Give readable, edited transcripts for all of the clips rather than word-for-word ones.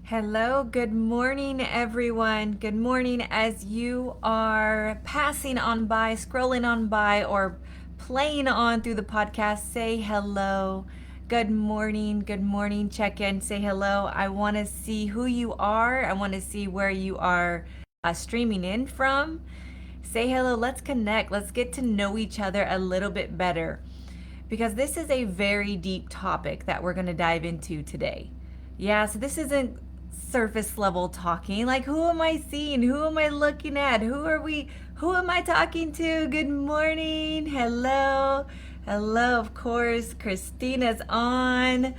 Hello, good morning, everyone. Good morning as you are passing on by, scrolling on by, or playing on through the podcast. Say hello. Good morning. Check in, say hello. I want to see who you are. I want to see where you are streaming in from. Say hello. Let's connect. Let's get to know each other a little bit better because this is a very deep topic that we're going to dive into today. Yeah, so this isn't surface level talking. Like, who am I seeing? Who am I looking at? Who am I talking to? Good morning. Hello. Hello, of course. Christina's on.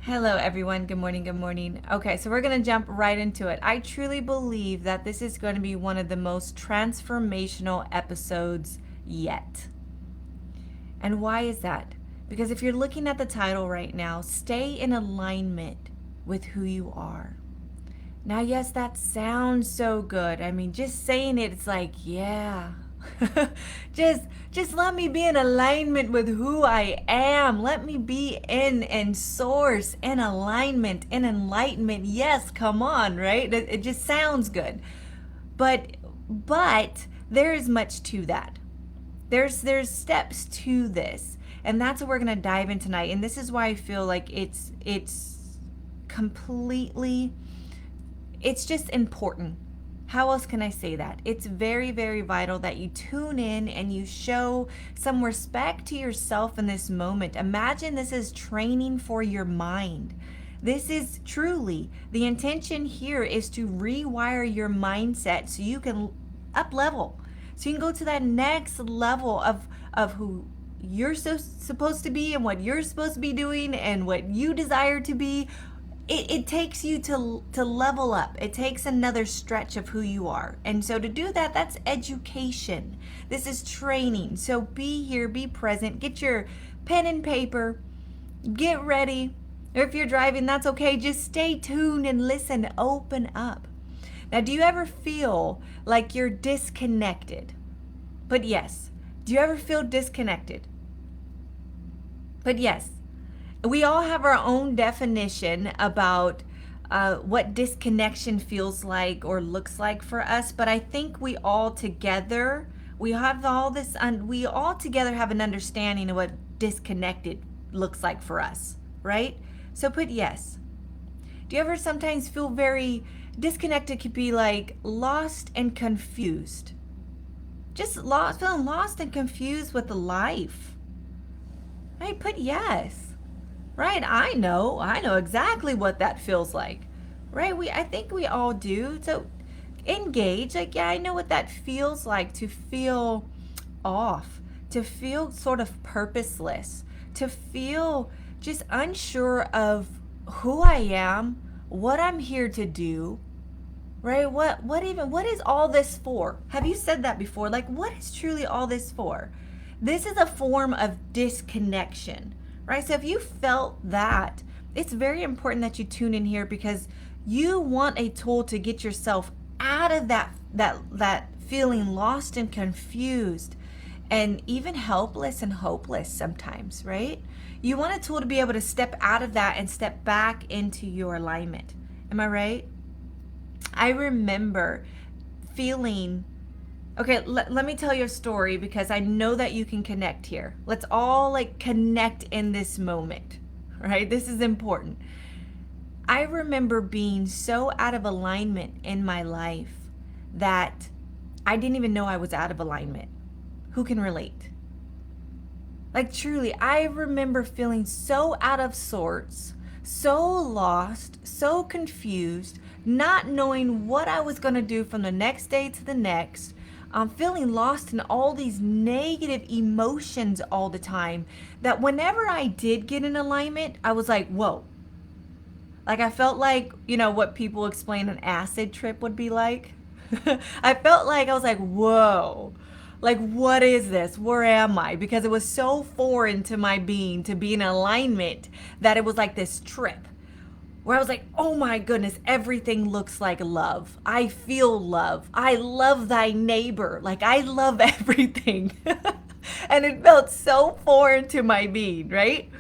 Hello, everyone. Good morning. Okay, so we're going to jump right into it. I truly believe that this is going to be one of the most transformational episodes yet. And why is that? Because if you're looking at the title right now, stay in alignment with who you are. Now, yes, that sounds so good. I mean, just saying it, it's like, yeah. just let me be in alignment with who I am. Let me be in source, in alignment, in enlightenment. Yes, come on, right? It just sounds good. But there is much to that. There's steps to this. And that's what we're going to dive in tonight. And this is why I feel like it's completely, it's just important. How else can I say that? It's very, very vital that you tune in and you show some respect to yourself in this moment. Imagine this is training for your mind. This is truly, the intention here is to rewire your mindset so you can up level. So you can go to that next level of who you're supposed to be and what you're supposed to be doing and what you desire to be. It takes you to level up. It takes another stretch of who you are. And so to do that, that's education. This is training. So be here, be present, get your pen and paper, get ready. Or if you're driving, that's okay. Just stay tuned and listen, open up. Now, do you ever feel like you're disconnected? But yes. Do you ever feel disconnected? But yes. We all have our own definition about what disconnection feels like or looks like for us, but I think we all together have an understanding of what disconnected looks like for us, right? So put yes. Do you ever sometimes feel very disconnected? Could be like lost and confused. Just feeling lost and confused with life. Right? Put yes. Right, I know exactly what that feels like. Right, I think we all do. So engage, like, yeah, I know what that feels like to feel off, to feel sort of purposeless, to feel just unsure of who I am, what I'm here to do. Right, what is all this for? Have you said that before? Like, what is truly all this for? This is a form of disconnection. Right? So if you felt that, it's very important that you tune in here because you want a tool to get yourself out of that feeling lost and confused and even helpless and hopeless sometimes, right? You want a tool to be able to step out of that and step back into your alignment. Am I right? I remember feeling. Okay, let me tell you a story because I know that you can connect here. Let's all connect in this moment, right? This is important. I remember being so out of alignment in my life that I didn't even know I was out of alignment. Who can relate? Like, truly, I remember feeling so out of sorts, so lost, so confused, not knowing what I was going to do from the next day to the next. I'm feeling lost in all these negative emotions all the time that whenever I did get in alignment, I was like, whoa. Like, I felt like, what people explain an acid trip would be like. I felt like I was like, whoa. Like, what is this? Where am I? Because it was so foreign to my being to be in alignment that it was like this trip. Where I was like, oh my goodness, everything looks like love. I feel love. I love thy neighbor. Like, I love everything. And it felt so foreign to my being, right?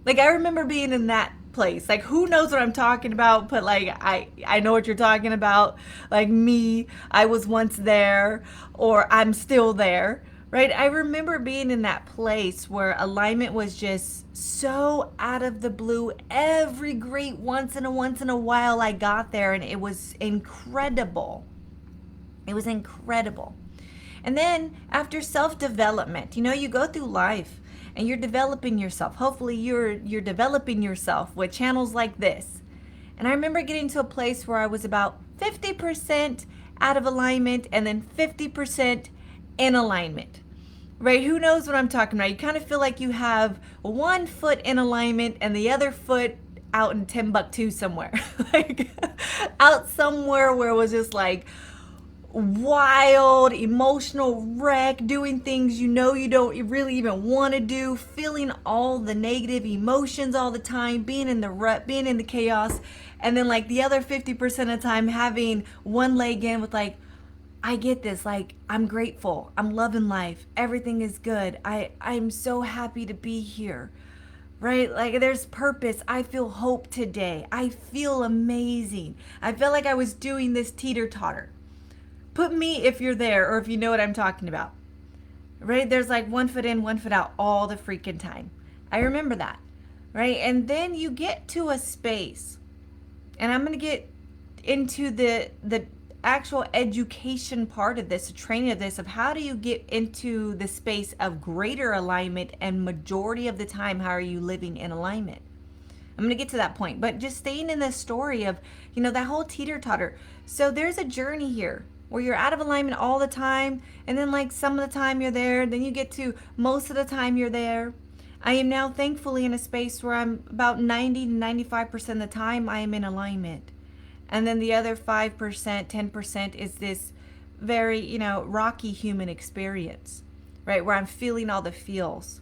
Like, I remember being in that place. Like, who knows what I'm talking about? But like, I know what you're talking about. Like me, I was once there, or I'm still there, right? I remember being in that place where alignment was just so out of the blue. Every great once in a while I got there, and it was incredible. It was incredible. And then after self-development, you go through life and you're developing yourself. Hopefully you're developing yourself with channels like this. And I remember getting to a place where I was about 50% out of alignment and then 50% in alignment. Right? Who knows what I'm talking about? You kind of feel like you have one foot in alignment and the other foot out in Timbuktu somewhere. Like out somewhere where it was just like wild, emotional wreck, doing things you don't really even want to do, feeling all the negative emotions all the time, being in the rut, being in the chaos, and then like the other 50% of the time having one leg in with like, I get this, like I'm grateful, I'm loving life, everything is good, I'm so happy to be here. Right? Like there's purpose. I feel hope today. I feel amazing. I feel like I was doing this teeter-totter. Put me if you're there or if you know what I'm talking about. Right? There's like one foot in, one foot out all the freaking time. I remember that. Right? And then you get to a space, and I'm going to get into the actual education part of this, the training of this, of how do you get into the space of greater alignment, and majority of the time, how are you living in alignment? I'm going to get to that point, but just staying in this story of, that whole teeter-totter. So there's a journey here where you're out of alignment all the time, and then like some of the time you're there, then you get to most of the time you're there. I am now thankfully in a space where I'm about 90 to 95% of the time I am in alignment. And then the other 5%, 10% is this very, rocky human experience, right? Where I'm feeling all the feels.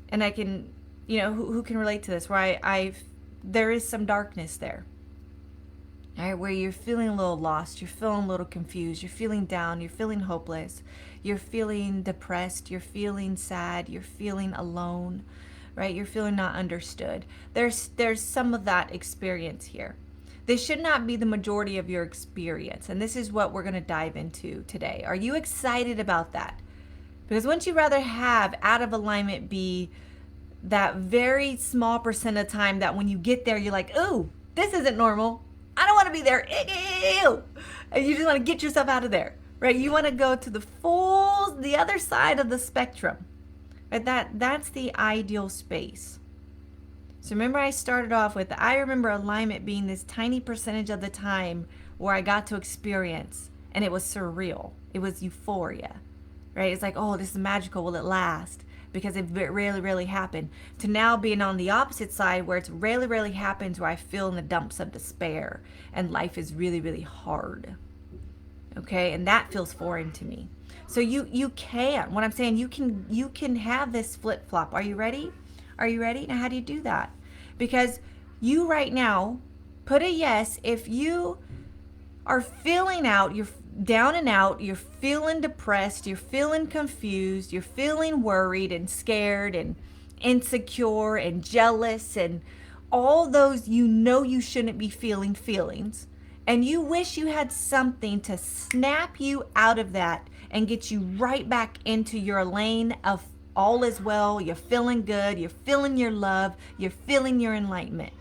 And I can, who can relate to this? Where there is some darkness there. All right, where you're feeling a little lost, you're feeling a little confused, you're feeling down, you're feeling hopeless, you're feeling depressed, you're feeling sad, you're feeling alone, right? You're feeling not understood. There's some of that experience here. This should not be the majority of your experience, and this is what we're going to dive into today. Are you excited about that? Because wouldn't you rather have out of alignment be that very small percent of time that when you get there, you're like, ooh, this isn't normal. I don't want to be there. Ew. And you just want to get yourself out of there, right? You want to go to the other side of the spectrum, right? That's the ideal space. So remember I started off with, I remember alignment being this tiny percentage of the time where I got to experience, and it was surreal. It was euphoria, right? It's like, oh, this is magical. Will it last? Because it rarely, rarely happened. To now being on the opposite side where it's rarely, rarely happens, where I feel in the dumps of despair and life is really, really hard. Okay, and that feels foreign to me. So you can, what I'm saying, you can have this flip-flop. Are you ready? Are you ready? Now, how do you do that? Because you right now, put a yes if you are feeling out, you're down and out, you're feeling depressed, you're feeling confused, you're feeling worried and scared and insecure and jealous and all those you shouldn't be feeling feelings. And you wish you had something to snap you out of that and get you right back into your lane of all is well, you're feeling good, you're feeling your love, you're feeling your enlightenment.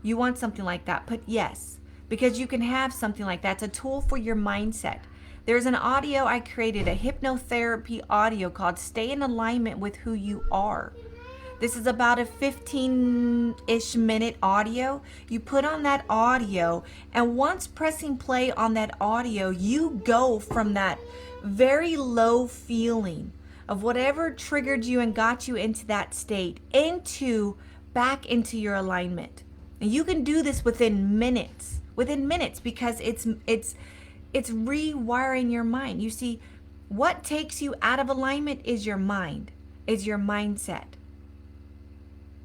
You want something like that, put yes, because you can have something like that. It's a tool for your mindset. There's an audio I created, a hypnotherapy audio called Stay in Alignment with Who You Are. This is about a 15-ish minute audio. You put on that audio, and once pressing play on that audio, you go from that very low feeling of whatever triggered you and got you into that state back into your alignment. And you can do this within minutes because it's rewiring your mind. You see, what takes you out of alignment is your mind, is your mindset.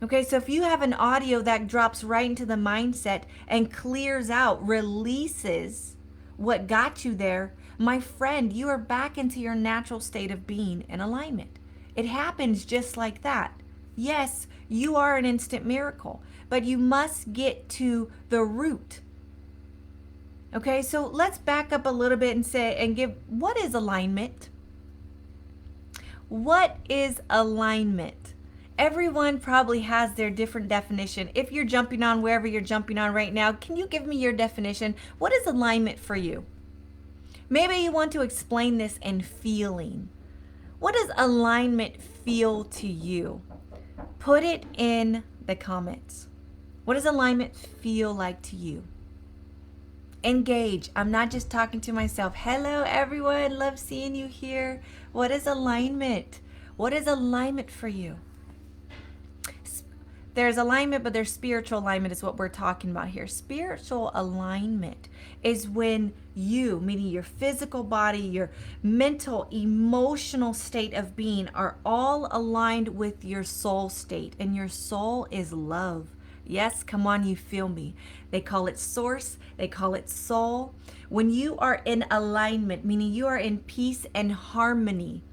Okay, so if you have an audio that drops right into the mindset and clears out, releases what got you there, my friend, you are back into your natural state of being in alignment. It happens just like that. Yes, you are an instant miracle. But you must get to the root. Okay, so let's back up a little bit and say and give, what is alignment? What is alignment? Everyone probably has their different definition. If you're jumping on wherever you're jumping on right now, can you give me your definition? What is alignment for you? Maybe you want to explain this in feeling. What does alignment feel to you? Put it in the comments. What does alignment feel like to you? Engage. I'm not just talking to myself. Hello, everyone. Love seeing you here. What is alignment? What is alignment for you? There's alignment, but there's spiritual alignment is what we're talking about here. Spiritual alignment is when you, meaning your physical body, your mental, emotional state of being are all aligned with your soul state. And your soul is love. Yes, come on, you feel me. They call it source, they call it soul. When you are in alignment, meaning you are in peace and harmony.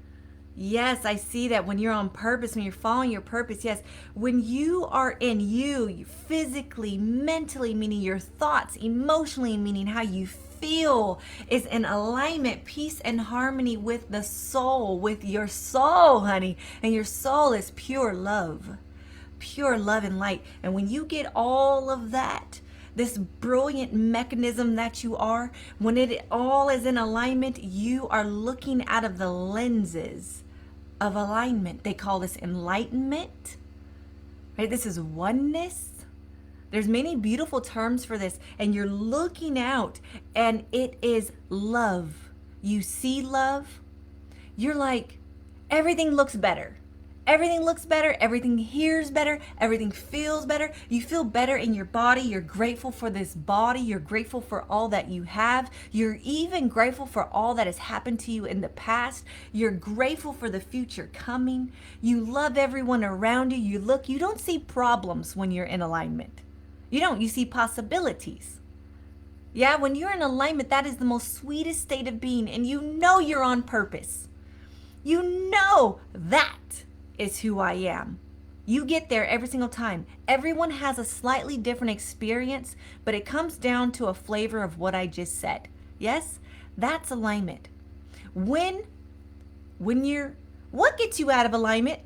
Yes, I see that when you're on purpose, when you're following your purpose. Yes, when you are in you physically, mentally, meaning your thoughts, emotionally, meaning how you feel, is in alignment, peace and harmony with the soul, with your soul, honey. And your soul is pure love and light. And when you get all of that, this brilliant mechanism that you are, when it all is in alignment, you are looking out of the lenses of alignment. They call this enlightenment, right? This is oneness. There's many beautiful terms for this, and you're looking out and it is love. You see love. You're like, everything looks better. Everything looks better, everything hears better, everything feels better. You feel better in your body. You're grateful for this body. You're grateful for all that you have. You're even grateful for all that has happened to you in the past. You're grateful for the future coming. You love everyone around you. You don't see problems when you're in alignment. You don't, you see possibilities. Yeah, when you're in alignment, that is the most sweetest state of being, and you know you're on purpose. You know that is who I am. You get there every single time. Everyone has a slightly different experience, but it comes down to a flavor of what I just said. Yes, that's alignment. What gets you out of alignment?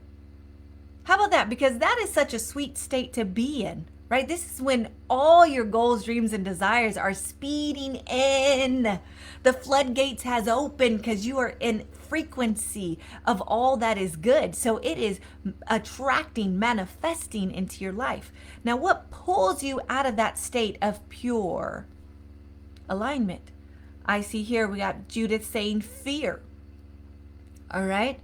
How about that? Because that is such a sweet state to be in, right? This is when all your goals, dreams, and desires are speeding in. The floodgates has opened because you are in frequency of all that is good. So it is attracting, manifesting into your life. Now, what pulls you out of that state of pure alignment? I see here we got Judith saying fear. All right.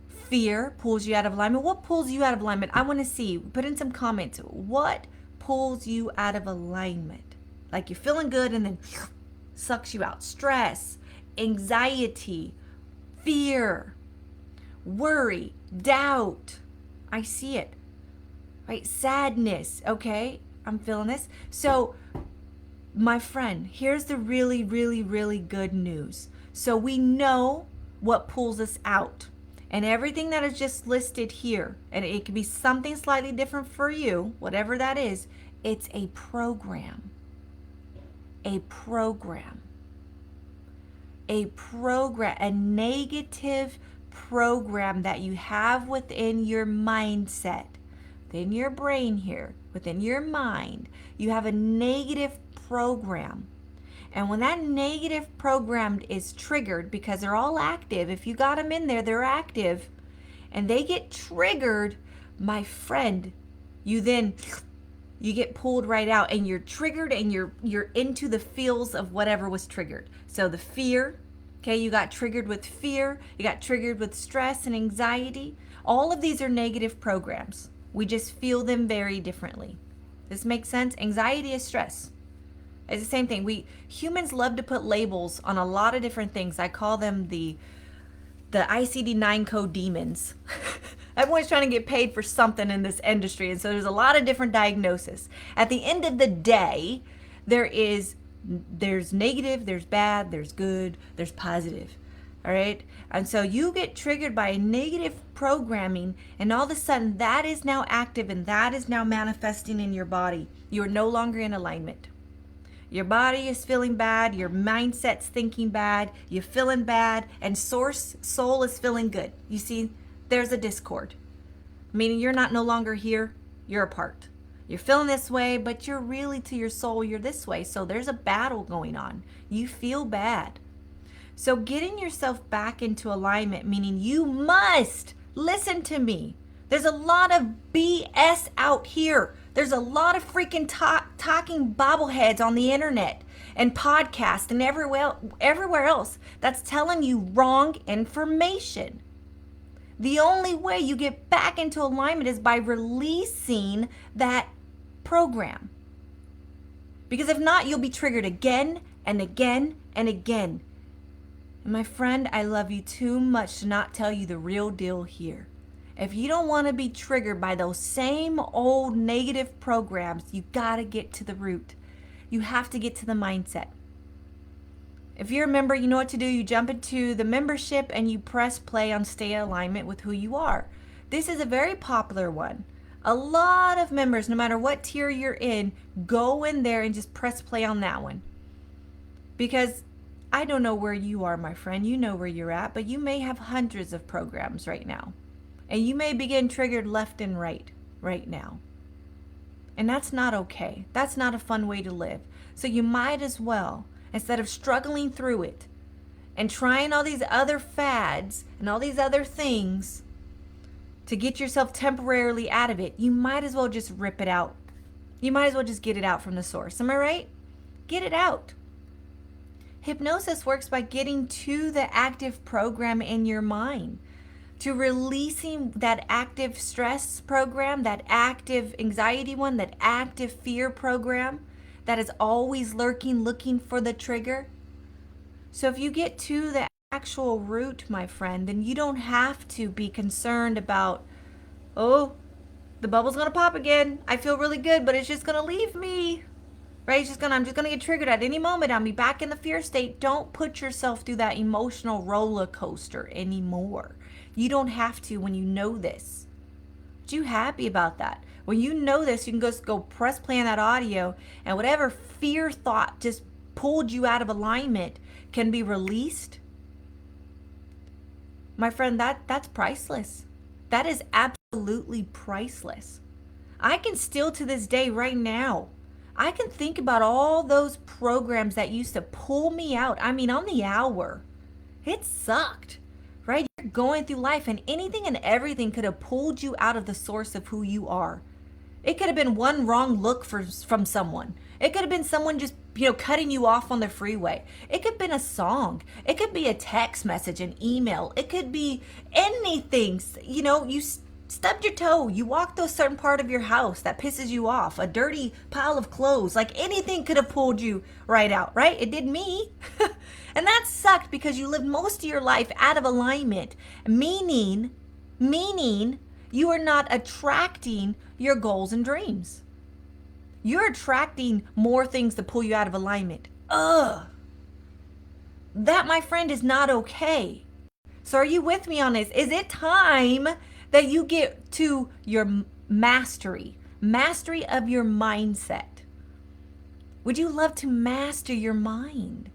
Fear pulls you out of alignment. What pulls you out of alignment? I want to see. Put in some comments. What pulls you out of alignment? Like you're feeling good and then sucks you out. Stress, anxiety, fear, worry, doubt. I see it. Right? Sadness. Okay. I'm feeling this. So, my friend, here's the really, really, really good news. So we know what pulls us out. And everything that is just listed here, and it could be something slightly different for you, whatever that is, it's a program. A program. A negative program that you have within your mindset, within your brain here, within your mind. You have a negative program. And when that negative program is triggered, because they're all active, if you got them in there, they're active, and they get triggered, my friend, you get pulled right out, and you're triggered, and you're into the feels of whatever was triggered. So the fear, okay, you got triggered with fear, you got triggered with stress and anxiety. All of these are negative programs. We just feel them very differently. This makes sense? Anxiety is stress. It's the same thing. Humans love to put labels on a lot of different things. I call them the ICD-9 code demons. Everyone's trying to get paid for something in this industry, and so there's a lot of different diagnoses. At the end of the day, there's negative, there's bad, there's good, there's positive. All right. And so you get triggered by negative programming, and all of a sudden that is now active and that is now manifesting in your body. You are no longer in alignment. Your body is feeling bad, your mindset's thinking bad, you're feeling bad, and soul is feeling good. You see, there's a discord, meaning you're not no longer here, you're apart. You're feeling this way, but you're really to your soul, you're this way. So there's a battle going on. You feel bad. So getting yourself back into alignment, meaning you must listen to me. There's a lot of BS out here. There's a lot of freaking talking bobbleheads on the internet and podcasts and everywhere else that's telling you wrong information. The only way you get back into alignment is by releasing that program. Because if not, you'll be triggered again and again and again. And my friend, I love you too much to not tell you the real deal here. If you don't want to be triggered by those same old negative programs, you got to get to the root. You have to get to the mindset. If you're a member, you know what to do. You jump into the membership and you press play on stay in alignment with who you are. This is a very popular one. A lot of members, no matter what tier you're in, go in there and just press play on that one. Because I don't know where you are, my friend. You know where you're at, but you may have hundreds of programs right now. And you may be getting triggered left and right now. And that's not okay. That's not a fun way to live. So you might as well, instead of struggling through it and trying all these other fads and all these other things to get yourself temporarily out of it, you might as well just rip it out. You might as well just get it out from the source. Am I right? Get it out. Hypnosis works by getting to the active program in your mind, to releasing that active stress program, that active anxiety one, that active fear program that is always lurking, looking for the trigger. So if you get to the actual root, my friend, then you don't have to be concerned about, oh, the bubble's gonna pop again. I feel really good, but it's just gonna leave me. Right? I'm just gonna get triggered at any moment. I'll be back in the fear state. Don't put yourself through that emotional roller coaster anymore. You don't have to when you know this. But you happy about that. When you know this, you can just go press play on that audio, and whatever fear thought just pulled you out of alignment can be released. My friend, that's priceless. That is absolutely priceless. I can still to this day right now, I can think about all those programs that used to pull me out. I mean, on the hour. It sucked. Right? You're going through life and anything and everything could have pulled you out of the source of who you are. It could have been one wrong look from someone. It could have been someone just, cutting you off on the freeway. It could have been a song. It could be a text message, an email. It could be anything. You stubbed your toe. You walked to a certain part of your house that pisses you off. A dirty pile of clothes. Like anything could have pulled you right out, right? It did me. And that sucked because you lived most of your life out of alignment, meaning you are not attracting your goals and dreams. You're attracting more things to pull you out of alignment. Ugh. That, my friend, is not okay. So are you with me on this? Is it time that you get to your mastery of your mindset? Would you love to master your mind?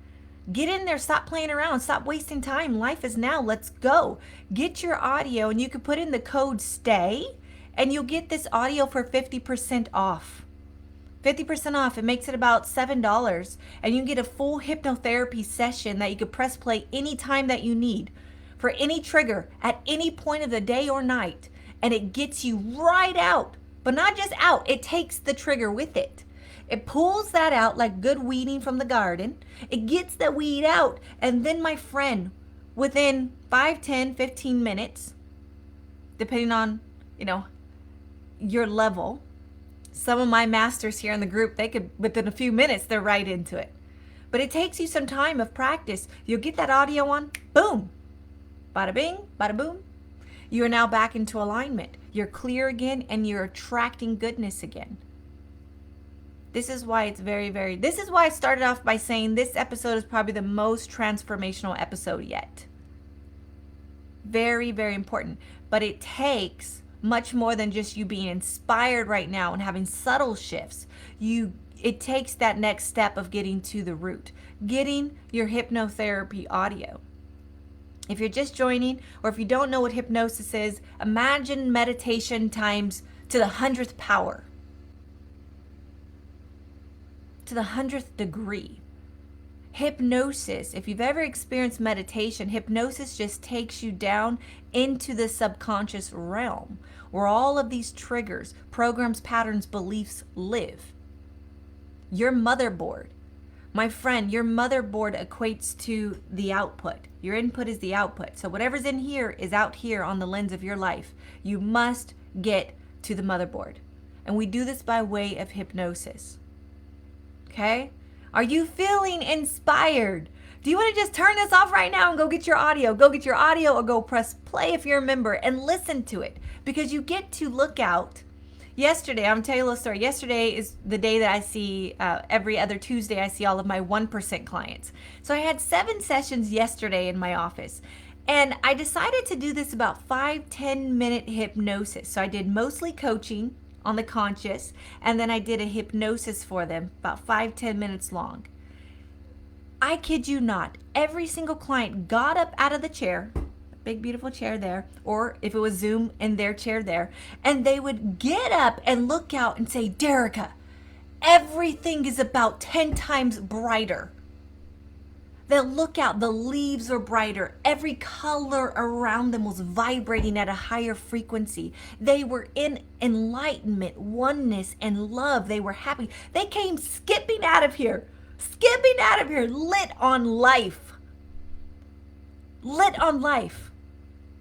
Get in there, stop playing around, stop wasting time. Life is now, let's go. Get your audio and you can put in the code STAY and you'll get this audio for 50% off. 50% off, it makes it about $7 and you can get a full hypnotherapy session that you can press play anytime that you need for any trigger at any point of the day or night, and it gets you right out, but not just out, it takes the trigger with it. It pulls that out like good weeding from the garden. It gets the weed out. And then, my friend, within 5, 10, 15 minutes, depending on, your level, some of my masters here in the group, they could, within a few minutes, they're right into it. But it takes you some time of practice. You'll get that audio on, boom, bada bing, bada boom. You are now back into alignment. You're clear again and you're attracting goodness again. This is why it's this is why I started off by saying this episode is probably the most transformational episode yet. Very, very important. But it takes much more than just you being inspired right now and having subtle shifts. It takes that next step of getting to the root, getting your hypnotherapy audio. If you're just joining, or if you don't know what hypnosis is, imagine meditation times to the 100th power, to the 100th degree. Hypnosis, if you've ever experienced meditation, hypnosis just takes you down into the subconscious realm where all of these triggers, programs, patterns, beliefs live. Your motherboard. My friend, your motherboard equates to the output. Your input is the output. So whatever's in here is out here on the lens of your life. You must get to the motherboard. And we do this by way of hypnosis. Okay? Are you feeling inspired? Do you want to just turn this off right now and go get your audio? Go get your audio or go press play if you're a member and listen to it. Because you get to look out. Yesterday, I'm telling you a little story. Yesterday is the day that I see, every other Tuesday, I see all of my 1% clients. So I had 7 sessions yesterday in my office. And I decided to do this about 5-10 minute hypnosis. So I did mostly coaching on the conscious, and then I did a hypnosis for them about 5-10 minutes long. I kid you not, every single client got up out of the chair, big beautiful chair there, or if it was Zoom, in their chair there, and they would get up and look out and say, Derica, everything is about 10 times brighter. They'll look out, the leaves were brighter. Every color around them was vibrating at a higher frequency. They were in enlightenment, oneness, and love. They were happy. They came skipping out of here, lit on life. Lit on life.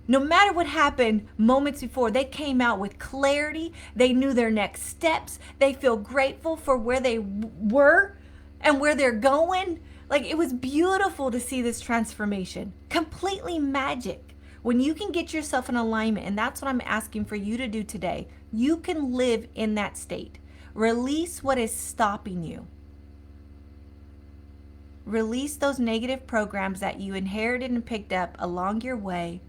No matter what happened moments before, they came out with clarity. They knew their next steps. They feel grateful for where they were and where they're going. Like, it was beautiful to see this transformation. Completely magic. When you can get yourself in alignment, and that's what I'm asking for you to do today, you can live in that state. Release what is stopping you. Release those negative programs that you inherited and picked up along your way.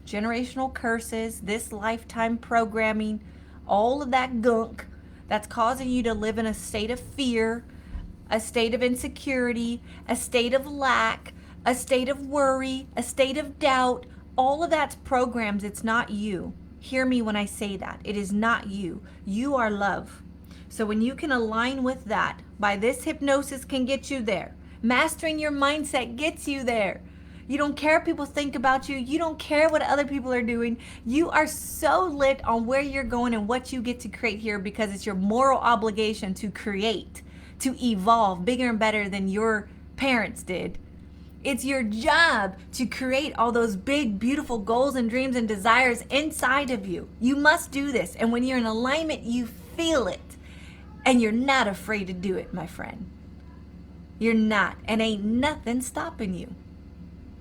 Generational curses, this lifetime programming, all of that gunk that's causing you to live in a state of fear, a state of insecurity, a state of lack, a state of worry, a state of doubt. All of that's programs. It's not you. Hear me when I say that. It is not you. You are love. So when you can align with that, by this hypnosis can get you there. Mastering your mindset gets you there. You don't care what people think about you. You don't care what other people are doing. You are so lit on where you're going and what you get to create here because it's your moral obligation to create, to evolve bigger and better than your parents did. It's your job to create all those big, beautiful goals and dreams and desires inside of you. You must do this. And when you're in alignment, you feel it. And you're not afraid to do it, my friend. You're not. And ain't nothing stopping you.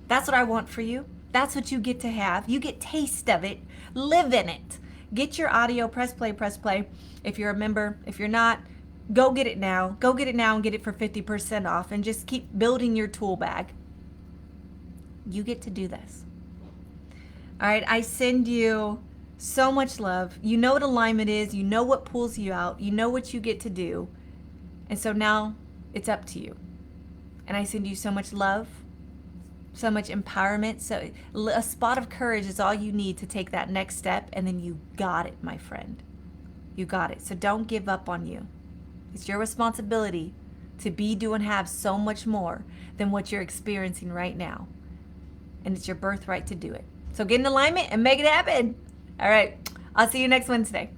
That's what I want for you. That's what you get to have. You get taste of it. Live in it. Get your audio. Press play, press play. If you're a member, if you're not, go get it now. Go get it now and get it for 50% off and just keep building your tool bag. You get to do this. All right, I send you so much love. You know what alignment is. You know what pulls you out. You know what you get to do. And so now it's up to you. And I send you so much love, so much empowerment. So a spot of courage is all you need to take that next step. And then you got it, my friend. You got it. So don't give up on you. It's your responsibility to be, do, and have so much more than what you're experiencing right now. And it's your birthright to do it. So get in alignment and make it happen. All right. I'll see you next Wednesday.